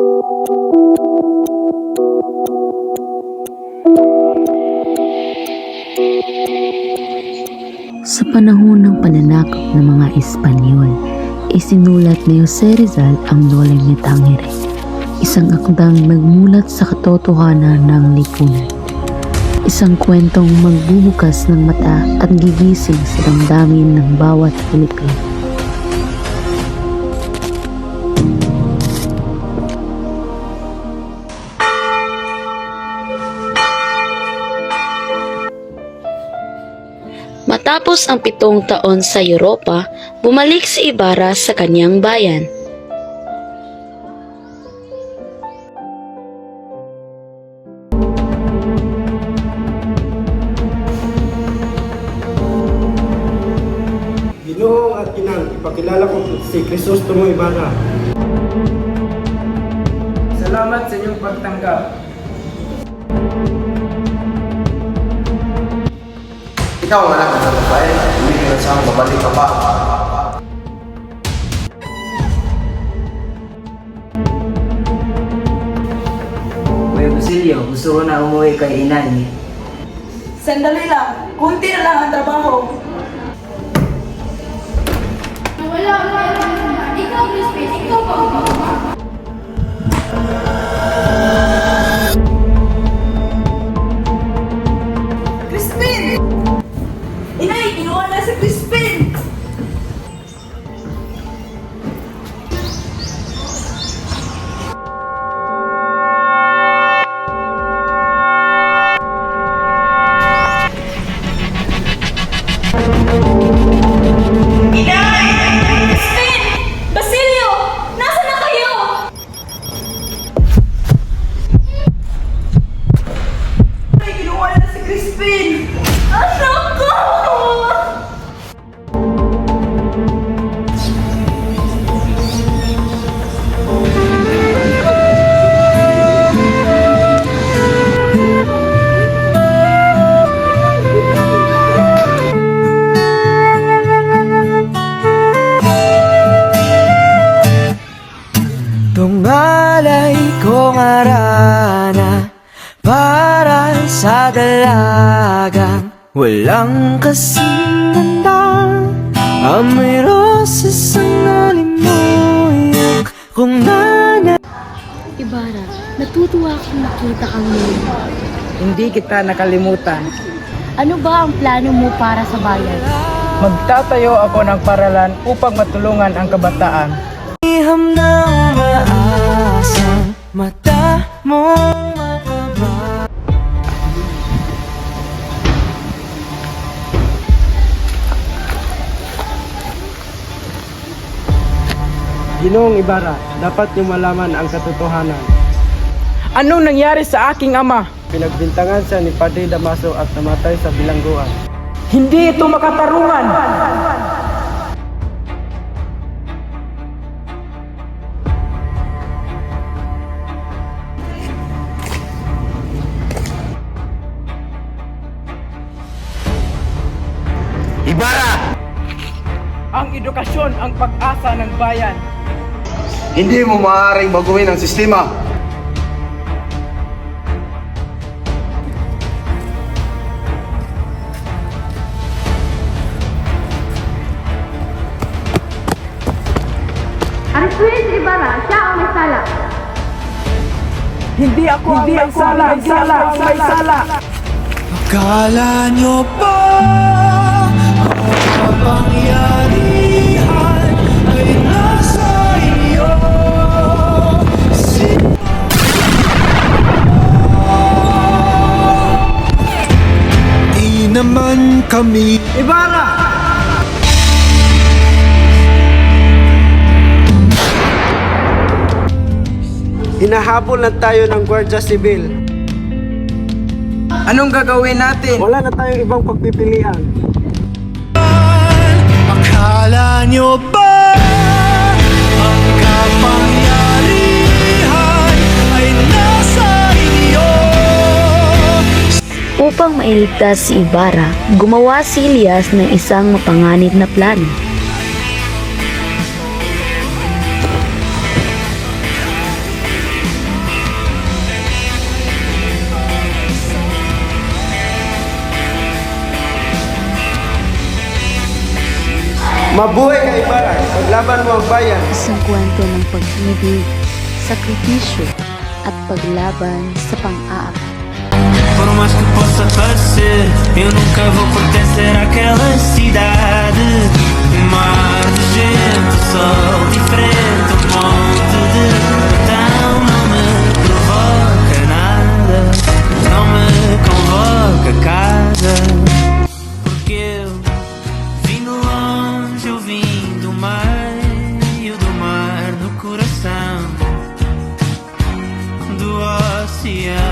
Sa panahon ng pananakop ng mga Espanyol, isinulat ni Jose Rizal ang Nolay ni Tangere, isang akdang nagmulat sa katotohanan ng lipunan. Isang kwentong magbubukas ng mata at gigising sa damdamin ng bawat Pilipino. Matapos ang 7 taon sa Europa, bumalik si Ibarra sa kanyang bayan. Ginoong at Ginang, ipakilala ko si Crisostomo Ibarra. Salamat sa inyong pagtanggap. Ikaw ang anak ng babae, hindi ka saan babalik ka pa. Kuya Basilio, gusto ko na umuwi kay inay. Sandali lang, kunti na lang ang trabaho. Wala. Ikaw, Crispin. Ikaw ba? Crispin! Inay, kinuha na si Crispin! Tungalay kong arana para sa dalagang walang kasing ganda. Amoy roses ang nalimuyak kung nana. Ibarra, natutuwa akong makita kang muli. Hindi kita nakalimutan. Ano ba ang plano mo para sa bayan? Magtatayo ako ng paralan upang matulungan ang kabataan. Iham na umaasang mata mo mababa. Ginoong Ibarra, dapat niyo malaman ang katotohanan. Anong nangyari sa aking ama? Pinagbintangan siya ni Padre Damaso at namatay sa bilangguan. Hindi ito makatarungan! Ibarra! Ang edukasyon ang pag-asa ng bayan. Hindi mo maaaring baguhin ang sistema. Arisuin si Ibarra. Siya ang may sala. Hindi ako ang may sala. Akala nyo ba ang kapangyarihan ay nasa iyo? Di naman kami Ibarra! Hinahabol na tayo ng Guardia Civil. Anong gagawin natin? Wala na tayong ibang pagpipilian. Akala nyo ba ang kapangyarihan ay nasa inyo? Upang mailigtas si Ibarra, gumawa si Elias ng isang mapanganib na plano. Mabuhay ka, Ibarra. Paglaban mo ang bayan. Isang kwento ng pag-ibig, sakripisyo, at paglaban sa pang-aapi. Por mais que possa parecer, eu nunca vou pertencer àquela cidade. Um mar de gente, sol diferente, um monte de botão. Não me provoca nada, não me convoca a casa. Porque eu vim de longe, eu vim do meio do mar, no coração do oceano.